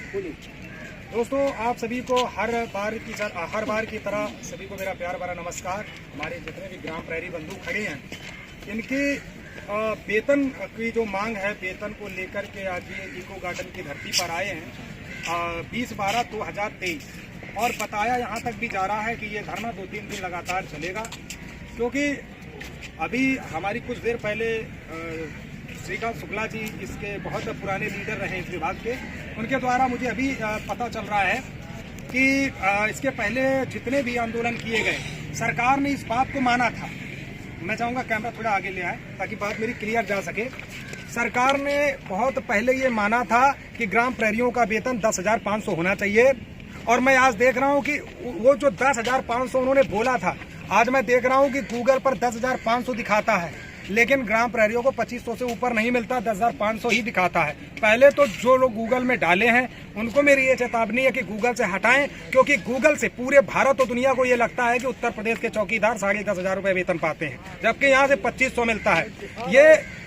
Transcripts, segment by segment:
दोस्तों, आप सभी को हर बार की तरह सभी को मेरा प्यार भरा नमस्कार। हमारे जितने भी ग्राम प्रहरी बंधु खड़े हैं, इनकी वेतन की जो मांग है, वेतन को लेकर के आज ये इको गार्डन की धरती पर आए हैं 20/12/2023 और बताया यहाँ तक भी जा रहा है कि ये धरना 2-3 दिन लगातार चलेगा, क्योंकि अभी हमारी कुछ देर पहले श्रीकांत शुक्ला जी इसके बहुत पुराने लीडर रहे इस विभाग के, उनके द्वारा मुझे अभी पता चल रहा है कि इसके पहले जितने भी आंदोलन किए गए, सरकार ने इस बात को माना था। मैं चाहूँगा कैमरा थोड़ा आगे ले आए ताकि बात मेरी क्लियर जा सके। सरकार ने बहुत पहले ये माना था कि ग्राम प्रहरियों का वेतन 10,500 होना चाहिए, और मैं आज देख रहा हूँ कि वो जो 10,500 उन्होंने बोला था, आज मैं देख रहा हूँ कि गूगल पर 10,500 दिखाता है, लेकिन ग्राम प्रहरियों को 2500 से ऊपर नहीं मिलता, 10,500 ही दिखाता है। पहले तो जो लोग गूगल में डाले हैं उनको मेरी ये चेतावनी है कि गूगल से हटाएं, क्योंकि गूगल से पूरे भारत और दुनिया को ये लगता है कि उत्तर प्रदेश के चौकीदार 10,500 रुपये वेतन पाते हैं, जबकि यहाँ से 2500 मिलता है।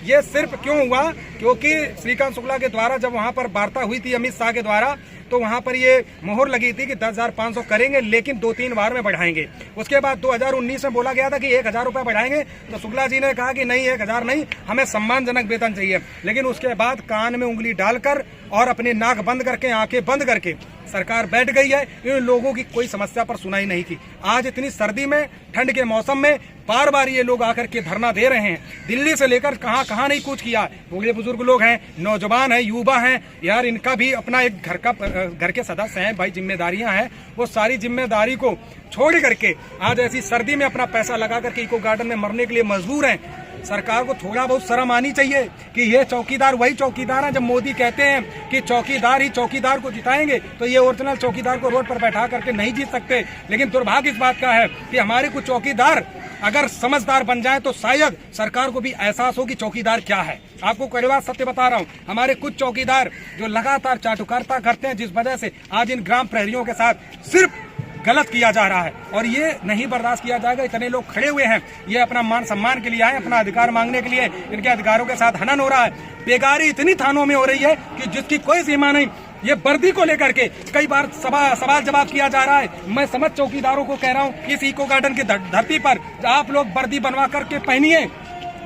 ये सिर्फ क्यों हुआ? क्योंकि श्रीकांत शुक्ला के द्वारा जब वहाँ पर वार्ता हुई थी अमित शाह के द्वारा, तो वहाँ पर ये मोहर लगी थी कि 10,500 करेंगे, लेकिन 2-3 बार में बढ़ाएंगे। उसके बाद 2019 में बोला गया था कि 1,000 रुपये बढ़ाएंगे, तो शुक्ला जी ने कहा कि नहीं, 1,000 नहीं, हमें सम्मानजनक वेतन चाहिए। लेकिन उसके बाद कान में उंगली डालकर और अपनी नाक बंद करके, आंखें बंद करके सरकार बैठ गई है। इन लोगों की कोई समस्या पर सुनाई नहीं की। आज इतनी सर्दी में, ठंड के मौसम में बार बार ये लोग आकर के धरना दे रहे हैं। दिल्ली से लेकर कहां नहीं कूच किया। बूढ़े बुजुर्ग लोग हैं, नौजवान हैं, युवा हैं, यार इनका भी अपना एक घर के सदस्य हैं भाई, जिम्मेदारियां हैं। वो सारी जिम्मेदारी को छोड़ करके आज ऐसी सर्दी में अपना पैसा लगा करके इको गार्डन में मरने के लिए मजबूर हैं। सरकार को थोड़ा बहुत शर्म आनी चाहिए कि ये चौकीदार वही चौकीदार हैं। जब मोदी कहते हैं कि चौकीदार ही चौकीदार को जिताएंगे, तो ये ओरिजिनल चौकीदार को रोड पर बैठा करके नहीं जीत सकते। लेकिन दुर्भाग्य इस बात का है कि हमारे कुछ चौकीदार अगर समझदार बन जाए तो शायद सरकार को भी एहसास हो कि चौकीदार क्या है। आपको कड़वा सत्य बता रहा हूँ, हमारे कुछ चौकीदार जो लगातार चाटुकारिता करते हैं, जिस वजह से आज इन ग्राम प्रहरियों के साथ सिर्फ गलत किया जा रहा है, और ये नहीं बर्दाश्त किया जाएगा। इतने लोग खड़े हुए हैं, ये अपना मान सम्मान के लिए आए, अपना अधिकार मांगने के लिए। इनके अधिकारों के साथ हनन हो रहा है। बेगारी इतनी थानों में हो रही है कि जिसकी कोई सीमा नहीं। ये वर्दी को लेकर के कई बार सवाल जवाब किया जा रहा है। मैं समझ चौकीदारों को कह रहा हूँ, इस इको गार्डन की धरती पर आप लोग वर्दी बनवा करके पहनिए।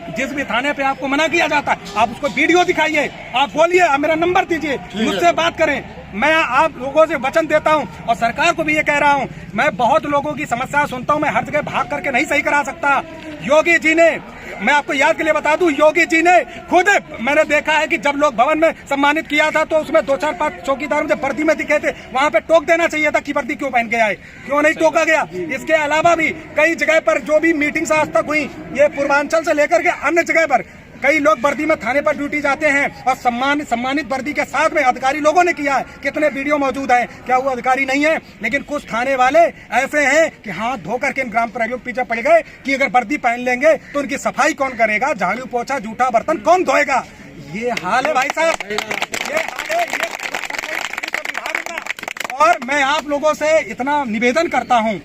जिस भी थाने पे आपको मना किया जाता है, आप उसको वीडियो दिखाइए, आप बोलिए, मेरा नंबर दीजिए, मुझसे बात करें। मैं आप लोगों से वचन देता हूं, और सरकार को भी ये कह रहा हूं, मैं बहुत लोगों की समस्या सुनता हूं, मैं हर जगह भाग करके नहीं सही करा सकता। योगी जी ने, मैं आपको याद के लिए बता दूं, योगी जी ने खुद, मैंने देखा है कि जब लोग भवन में सम्मानित किया था तो उसमें 2-4-5 चौकीदार जब वर्दी में दिखे थे, वहां पे टोक देना चाहिए था कि वर्दी क्यों पहन के आए, क्यों नहीं टोका गया। इसके अलावा भी कई जगह पर जो भी मीटिंग आज तक हुई, ये पूर्वांचल से लेकर के अन्य जगह पर कई लोग वर्दी में थाने पर ड्यूटी जाते हैं, और सम्मानित वर्दी के साथ में अधिकारी लोगों ने किया है। कितने वीडियो मौजूद हैं, क्या वो अधिकारी नहीं है? लेकिन कुछ थाने वाले ऐसे हैं कि हाथ धोकर के इन ग्राम प्रहरियों के पीछे पड़ गए कि अगर वर्दी पहन लेंगे तो उनकी सफाई कौन करेगा, झाड़ू पोछा जूठा बर्तन कौन धोएगा। ये हाल है भाई साहब, ये हाल है विभाग का। और मैं आप लोगों से इतना निवेदन करता हूँ,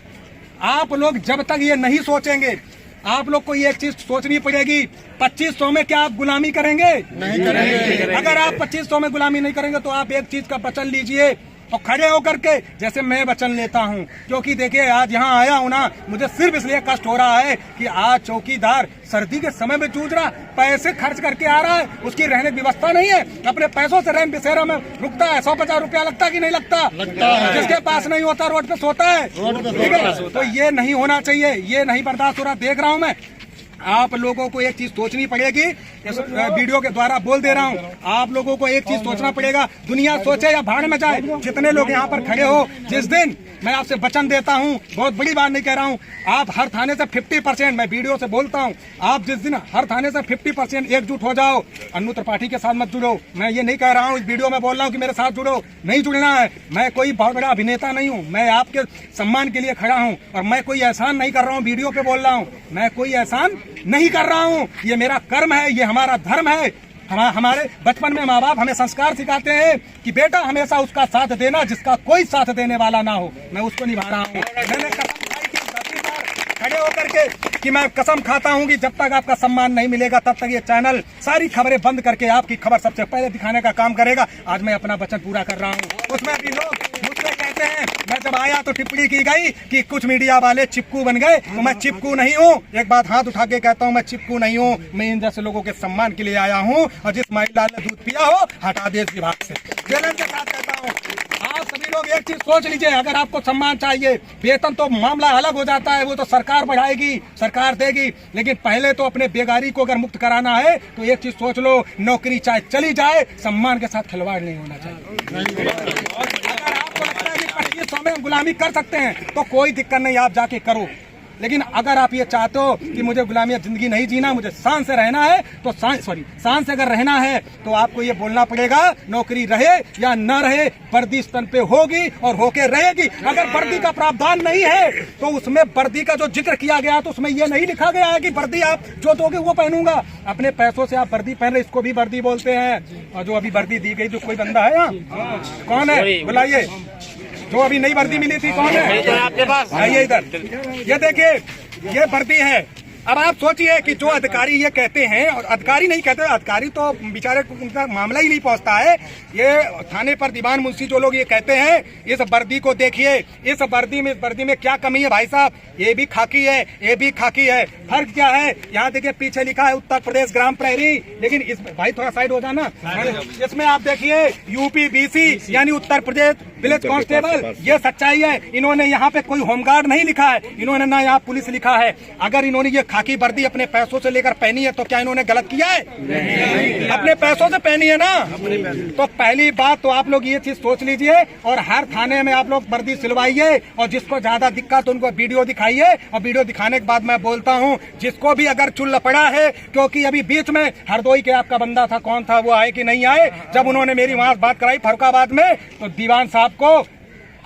आप लोग जब तक ये नहीं सोचेंगे, आप लोग को ये एक चीज सोचनी पड़ेगी, 2500 में क्या आप गुलामी करेंगे? नहीं करेंगे। अगर आप 2500 में गुलामी नहीं करेंगे तो आप एक चीज का वचन लीजिए और खड़े होकर के, जैसे मैं वचन लेता हूं, क्योंकि देखिए आज यहाँ आया हूं ना, मुझे सिर्फ इसलिए कष्ट हो रहा है कि आज चौकीदार सर्दी के समय में जूझ रहा, पैसे खर्च करके आ रहा है, उसकी रहने की व्यवस्था नहीं है, अपने पैसों से रैन बसेरा में रुकता है। 150 रुपया लगता कि नहीं लगता? जिसके पास नहीं होता रोड पे सोता है, ठीक है? तो ये नहीं होना चाहिए, ये नहीं बर्दाश्त हो रहा। देख रहा हूँ मैं, आप लोगों को एक चीज सोचनी पड़ेगी, इस वीडियो के द्वारा बोल दे रहा हूं, आप लोगों को एक चीज सोचना पड़ेगा। दुनिया सोचे या भाड़ में जाए, जितने लोग यहाँ पर खड़े हो, जिस दिन मैं आपसे वचन देता हूं, बहुत बड़ी बात नहीं कह रहा हूं, आप हर थाने से 50%, मैं वीडियो से बोलता हूं, आप जिस दिन हर थाने से 50% एकजुट हो जाओ, अन्नू त्रिपाठी के साथ मत जुड़ो। मैं ये नहीं कह रहा हूं, इस वीडियो में बोल रहा हूं कि मेरे साथ जुड़ो, नहीं जुड़ना है। मैं कोई बहुत बड़ा अभिनेता नहीं हूं, मैं आपके सम्मान के लिए खड़ा हूं, और मैं कोई एहसान नहीं कर रहा हूं, वीडियो पे बोल रहा हूं, मैं कोई एहसान नहीं कर रहा हूं। ये मेरा कर्म है, ये हमारा धर्म है। हमारे बचपन में माँ बाप हमें संस्कार सिखाते हैं कि बेटा हमेशा उसका साथ देना जिसका कोई साथ देने वाला ना हो। मैं उसको निभा रहा हूँ। मैंने कसम खाई कि धरती पर खड़े होकर के कि मैं कसम खाता हूं कि जब तक आपका सम्मान नहीं मिलेगा तब तक ये चैनल सारी खबरें बंद करके आपकी खबर सबसे पहले दिखाने का काम करेगा। आज मैं अपना वचन पूरा कर रहा हूं। उसमें भी लोग मुझसे कहते हैं, मैं जब आया तो टिप्पणी की गई कि कुछ मीडिया वाले चिपकू बन गए, तो मैं चिपकू नहीं हूं। एक बात हाथ उठा के कहता हूं, मैं चिपकू नहीं हूं। मैं इन जैसे लोगों के सम्मान के लिए आया हूं, और जिस महिला ने दूध पिया हो हटा दे इस विभाग से। चैलेंज के साथ कहता हूं, आप सभी लोग एक चीज सोच लीजिए, अगर आपको सम्मान चाहिए, वेतन तो मामला अलग हो जाता है, वो तो सरकार बढ़ाएगी, सरकार देगी, लेकिन पहले तो अपने बेगारी को अगर मुक्त कराना है तो एक चीज सोच लो, नौकरी चाहे चली जाए, सम्मान के साथ खिलवाड़ नहीं होना चाहिए। अगर आपको लगता है कि 2500 में हम गुलामी कर सकते हैं तो कोई दिक्कत नहीं, आप जाके करो। लेकिन अगर आप ये चाहते हो कि मुझे गुलामी जिंदगी नहीं जीना, मुझे शान से रहना है, तो शान से अगर रहना है तो आपको ये बोलना पड़ेगा, नौकरी रहे या न रहे, वर्दी स्तन पे होगी और होके रहेगी। अगर वर्दी का प्रावधान नहीं है तो उसमें वर्दी का जो जिक्र किया गया तो उसमें ये नहीं लिखा गया है कि वर्दी आप जो दोगे वो पहनूंगा। अपने पैसों से आप वर्दी पहन रहे, इसको भी वर्दी बोलते हैं। और जो अभी वर्दी दी गई, जो कोई बंदा है यहाँ, कौन है बुलाइए, जो अभी नई वर्दी मिली थी, कौन है आपके पास, आइए इधर। ये देखिए, ये वर्दी है। अब आप सोचिए कि जो अधिकारी ये कहते हैं, और अधिकारी नहीं कहते, अधिकारी तो बेचारे को उनका मामला ही नहीं पहुंचता है, ये थाने पर दीवान मुंशी जो लोग ये कहते हैं, इस वर्दी को देखिए, इस वर्दी में क्या कमी है भाई साहब। ये भी खाकी है, ये भी खाकी है, फर्क क्या है? यहाँ देखिए पीछे लिखा है उत्तर प्रदेश ग्राम प्रहरी, लेकिन इस भाई थोड़ा साइड हो जाना, इसमें आप देखिए यूपी BC यानी उत्तर प्रदेश विलेज कांस्टेबल। ये सच्चाई है। इन्होंने यहाँ पे कोई होमगार्ड नहीं लिखा है, इन्होंने ना यहाँ पुलिस लिखा है। अगर इन्होंने ये खाकी वर्दी अपने पैसों से लेकर पहनी है तो क्या इन्होंने गलत किया है? नहीं। अपने पैसों से पहनी है ना। तो पहली बात तो आप लोग ये चीज सोच लीजिए, और हर थाने में आप लोग वर्दी सिलवाइए, और जिसको ज्यादा दिक्कत उनको वीडियो दिखाइए, और वीडियो दिखाने के बाद मैं बोलता हूँ, जिसको भी अगर चुल पड़ा है, क्योंकि अभी बीच में हरदोई के आपका बंदा था, कौन था वो, आए कि नहीं आए, जब उन्होंने मेरी वहां बात कराई फरुखाबाद में, तो दीवान साहब को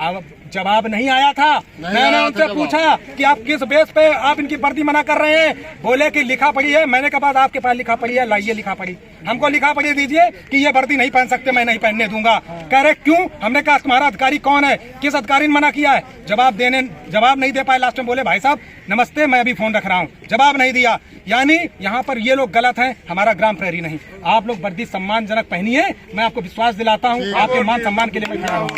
अब जवाब नहीं आया था। मैंने उनसे पूछा कि आप किस बेस पे आप इनकी वर्दी मना कर रहे हैं, बोले कि लिखा पड़ी है। मैंने कहा बाद आपके पास लिखा पड़ी है, लाइए लिखा पड़ी, हमको लिखा पड़ी दीजिए कि ये वर्दी नहीं पहन सकते, मैं नहीं पहनने दूंगा। कह रहे क्यों? हमने कहा तुम्हारा अधिकारी कौन है, किस अधिकारी ने मना किया है? जवाब नहीं दे पाए। लास्ट में बोले भाई साहब नमस्ते, मैं अभी फोन रख रहा हूँ। जवाब नहीं दिया। यानी यहाँ पर ये लोग गलत हैं, हमारा ग्राम प्रहरी नहीं। आप लोग वर्दी सम्मानजनक पहनिए, मैं आपको विश्वास दिलाता हूँ, आपके मान सम्मान के लिए मैं खड़ा हूँ।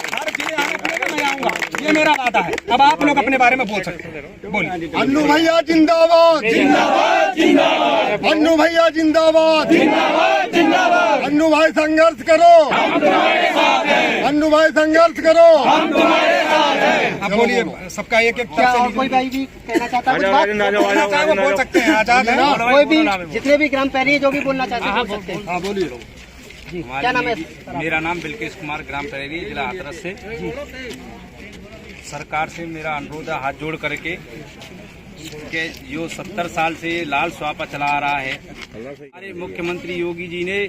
हर जिले आने पड़ेगा, मैं आऊंगा, ये मेरा वादा है। अब आप लोग अपने बारे में बोल सकते हैं, बोलिए। अन्नू भैया जिंदाबाद, जिंदाबाद, जिंदाबाद। अन्नू भैया जिंदाबाद, जिंदाबाद, जिंदाबाद। अन्नू भाई संघर्ष करो, हम तुम्हारे साथ हैं। अन्नू भाई संघर्ष करो, हम तुम्हारे साथ हैं। अब बोलिए, सबका एक एक कोई भाई भी कहना चाहता है, वो बोल सकते हैं, आजाद है। कोई भी जितने भी ग्राम प्रहरी जो भी बोलना चाहते हैं बोल सकते हैं। हाँ बोलिए। क्या नाम है? मेरा नाम बिल्किस कुमार, ग्राम प्रहरी, जिला हाथरस से। सरकार से मेरा अनुरोध है हाथ जोड़ करके कि जो 70 साल से लाल स्वापा चला आ रहा है, हमारे मुख्यमंत्री योगी जी ने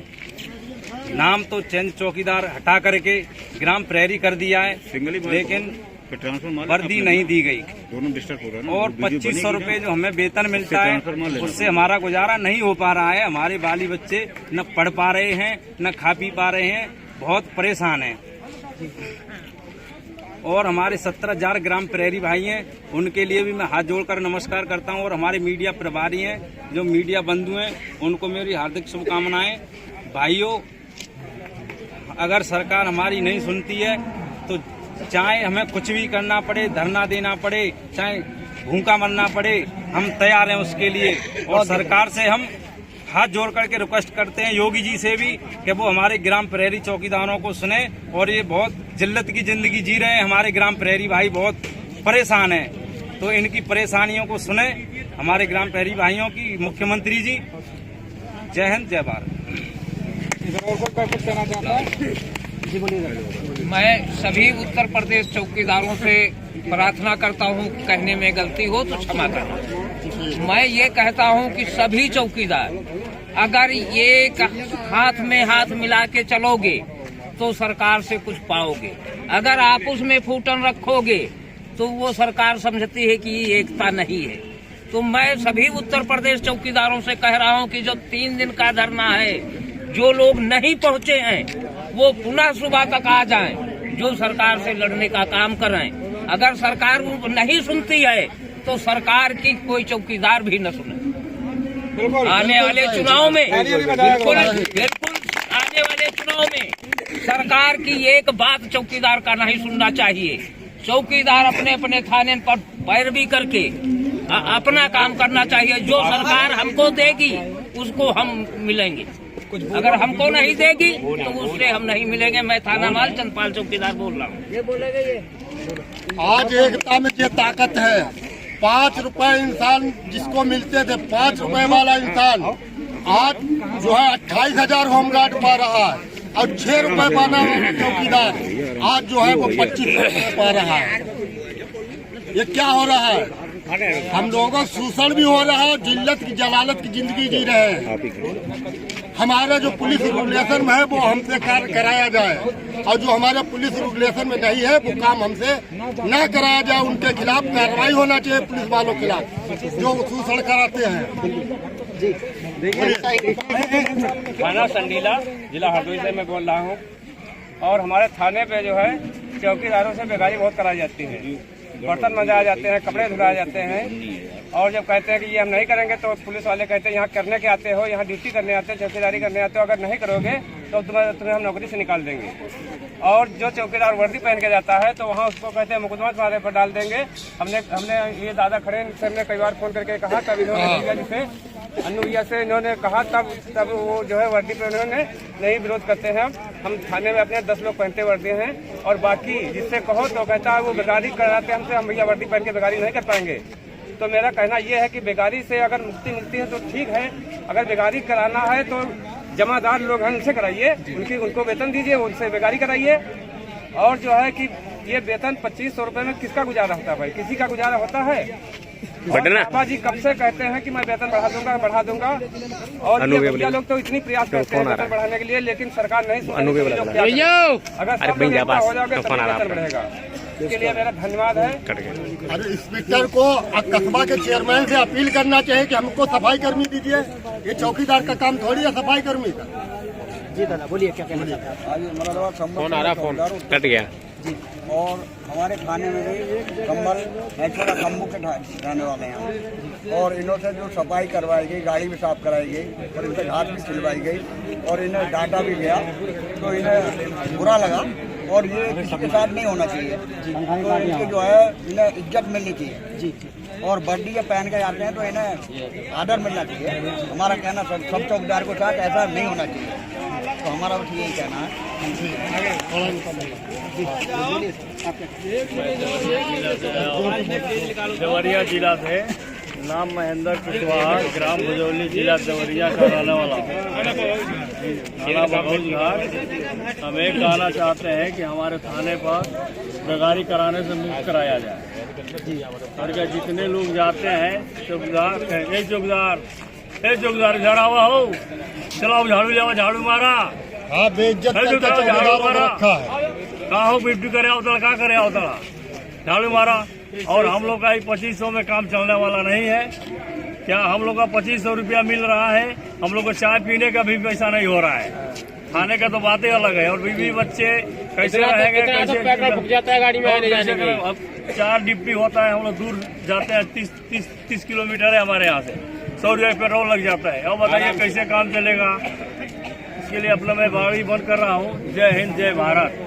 नाम तो चंद चौकीदार हटा करके ग्राम प्रहरी कर दिया है, लेकिन वर्दी नहीं दी गई। और 2500 रुपए जो हमें वेतन मिलता है उससे हमारा गुजारा नहीं हो पा रहा है। हमारे बाली बच्चे न पढ़ पा रहे हैं, न खा पी पा रहे हैं, बहुत परेशान हैं। और हमारे 17,000 ग्राम प्रहरी भाई हैं, उनके लिए भी मैं हाथ जोड़कर नमस्कार करता हूं। और हमारे मीडिया प्रभारी हैं, जो मीडिया बंधु हैं, उनको मेरी हार्दिक शुभकामनाएं। भाइयों, अगर सरकार हमारी नहीं सुनती है तो चाहे हमें कुछ भी करना पड़े, धरना देना पड़े, चाहे भूखा मरना पड़े, हम तैयार हैं उसके लिए। और सरकार से हम हाथ जोड़ करके रिक्वेस्ट करते हैं, योगी जी से भी, कि वो हमारे ग्राम प्रहरी चौकीदारों को सुने। और ये बहुत जिल्लत की जिंदगी जी रहे हैं, हमारे ग्राम प्रहरी भाई बहुत परेशान हैं, तो इनकी परेशानियों को सुने हमारे ग्राम प्रहरी भाइयों की। मुख्यमंत्री जी, जय हिंद, जय भारत। मैं सभी उत्तर प्रदेश चौकीदारों से प्रार्थना करता हूं, कहने में गलती हो तो क्षमा करना। मैं ये कहता हूं कि सभी चौकीदार अगर ये हाथ में हाथ मिला के चलोगे तो सरकार से कुछ पाओगे। अगर आपस में फूटन रखोगे तो वो सरकार समझती है कि ये एकता नहीं है। तो मैं सभी उत्तर प्रदेश चौकीदारों से कह रहा हूं कि जो 3 दिन का धरना है, जो लोग नहीं पहुंचे हैं वो पुनः सुबह तक आ जाएं, जो सरकार से लड़ने का काम करें। अगर सरकार नहीं सुनती है तो सरकार की कोई चौकीदार भी न सुने। आने वाले चुनाव में बिल्कुल आने वाले चुनाव में सरकार की एक बात चौकीदार का नहीं सुनना चाहिए। चौकीदार अपने अपने थाने पर पैरवी करके अपना काम करना चाहिए। जो सरकार हमको देगी उसको हम मिलेंगे, अगर हमको नहीं देगी तो उससे हम नहीं मिलेंगे। मैं थाना माल चंदपाल चौकीदार बोल रहा हूँ। ये बोलेगा ये आज एकता में ये ताकत है। 5 रुपए इंसान जिसको मिलते थे, 5 रुपए वाला इंसान आज जो है 28,000 होमगार्ड पा रहा है, और 6 रुपए पाना वाला चौकीदार आज जो है वो 25 रुपए पा रहा है। ये क्या हो रहा है? हम लोगों को शोषण भी हो रहा है, जिल्लत की जलालत की जिंदगी जी रहे हैं। हमारा जो पुलिस रेगुलेशन में है वो हमसे कार्य कराया जाए, और जो हमारे पुलिस रेगुलेशन में नहीं है वो काम हमसे न कराया जाए। उनके खिलाफ कार्रवाई होना चाहिए, पुलिस वालों के खिलाफ जो शोषण कराते हैं। थाना संडीला, जिला हरदोई से मैं बोल रहा हूँ। और हमारे थाने पे जो है चौकीदारों से बेगारी बहुत कराई जाती है। बर्तन मंजाए जाते हैं, कपड़े धुलाए जाते हैं, और जब कहते हैं कि ये हम नहीं करेंगे तो पुलिस वाले कहते हैं यहाँ करने के आते हो, यहाँ ड्यूटी करने आते हो, चौकीदारी करने आते हो, अगर नहीं करोगे तो तुम्हें हम नौकरी से निकाल देंगे। और जो चौकीदार वर्दी पहन के जाता है तो वहाँ उसको कहते हैं मुकदमा तुम्हारे पर डाल देंगे। हमने ये दादा खड़े सर ने कई बार फोन करके कहा, तब इन्होंने जिसे अन्नू भैया से इन्होंने कहा, तब वो जो है वर्दी पे उन्होंने नहीं विरोध करते हैं। हम थाने में अपने 10 लोग पहनते वर्दी हैं, और बाकी जिससे कहो तो कहता है वो बेगारी कराते हमसे, हम भैया वर्दी पहन के बेगारी नहीं कर पाएंगे। तो मेरा कहना ये है कि बेगारी से अगर मुक्ति मिलती है तो ठीक है, अगर बेगारी कराना है तो जमादार लोग हैं उनसे कराइए, उनको वेतन दीजिए, उनसे बेगारी कराइए। और जो है कि ये वेतन 2500 रुपये में किसका गुजारा होता है भाई? किसी का गुजारा होता है? बाबा जी कब से कहते हैं कि मैं वेतन बढ़ा दूंगा, और ये मुखिया लोग तो इतनी प्रयास करते हैं वेतन बढ़ाने के लिए, लेकिन सरकार नहीं सुनती। अगर सब लोग एकता हो जाओगे तभी वेतन बढ़ेगा। इसके लिए मेरा धन्यवाद है। अरे इंस्पेक्टर को कस्बा के चेयरमैन से अपील करना चाहिए कि हमको सफाई कर्मी दीजिए। ये चौकीदार का काम थोड़ी है सफाई कर्मी का। जी दादा बोलिए, क्या कहना चाहते हैं? आज मरदवा फोन आ रहा, फोन कट गया जी। और हमारे थाने में भी कंबल थोड़ा कम्बू के रहने वाले हैं, और इन्हों से जो सफाई करवाई गई, गाड़ी भी साफ कराई गई, और इनसे घास भी सिलवाई गई, और इन्हें डांटा भी गया, तो इन्हें बुरा लगा। और ये किसी के साथ नहीं होना चाहिए, तो इनकी जो है इन्हें इज्जत मिलनी चाहिए जी। और वर्दी के पहन के जाते हैं तो इन्हें आदर मिलना चाहिए। हमारा कहना सब चौकीदार के साथ ऐसा नहीं होना चाहिए, तो हमारा बस यही कहना है। देवरिया जिला से, नाम महेंद्र कुशवाहा, ग्राम भुजौली, जिला देवरिया का रहने वाला हूँ। थाना बघौल घाट। हम एक कहना चाहते हैं कि हमारे थाने पर बेगारी कराने से मुक्त कराया जाए। और क्या जितने लोग जाते हैं चौकीदार, चौकीदार झाड़ा हुआ हो, चलाओ झाड़ू ले, झाड़ू मारा, हाँ बेइज्जत रखा है। कहा हो ड्यूटी करे आवता, क्या करे आवता, झाड़ू मारा। और हम लोग का 2500 में काम चलने वाला नहीं है। क्या हम लोग का 2500 रुपया मिल रहा है? हम लोग को चाय पीने का भी पैसा नहीं हो रहा है। खाने का तो बातें अलग है। और बीवी बच्चे कैसे रहेंगे, कैसे जाता है गाड़ी में आने जाने में? अब 4 डिप्टी होता है, हम लोग दूर जाते हैं, 30 किलोमीटर है हमारे यहाँ से, 100 रुपये पेट्रोल लग जाता है। और बताइए कैसे काम चलेगा? इसके लिए अपना मैं बाड़ी बंद कर रहा हूँ। जय हिंद, जय भारत।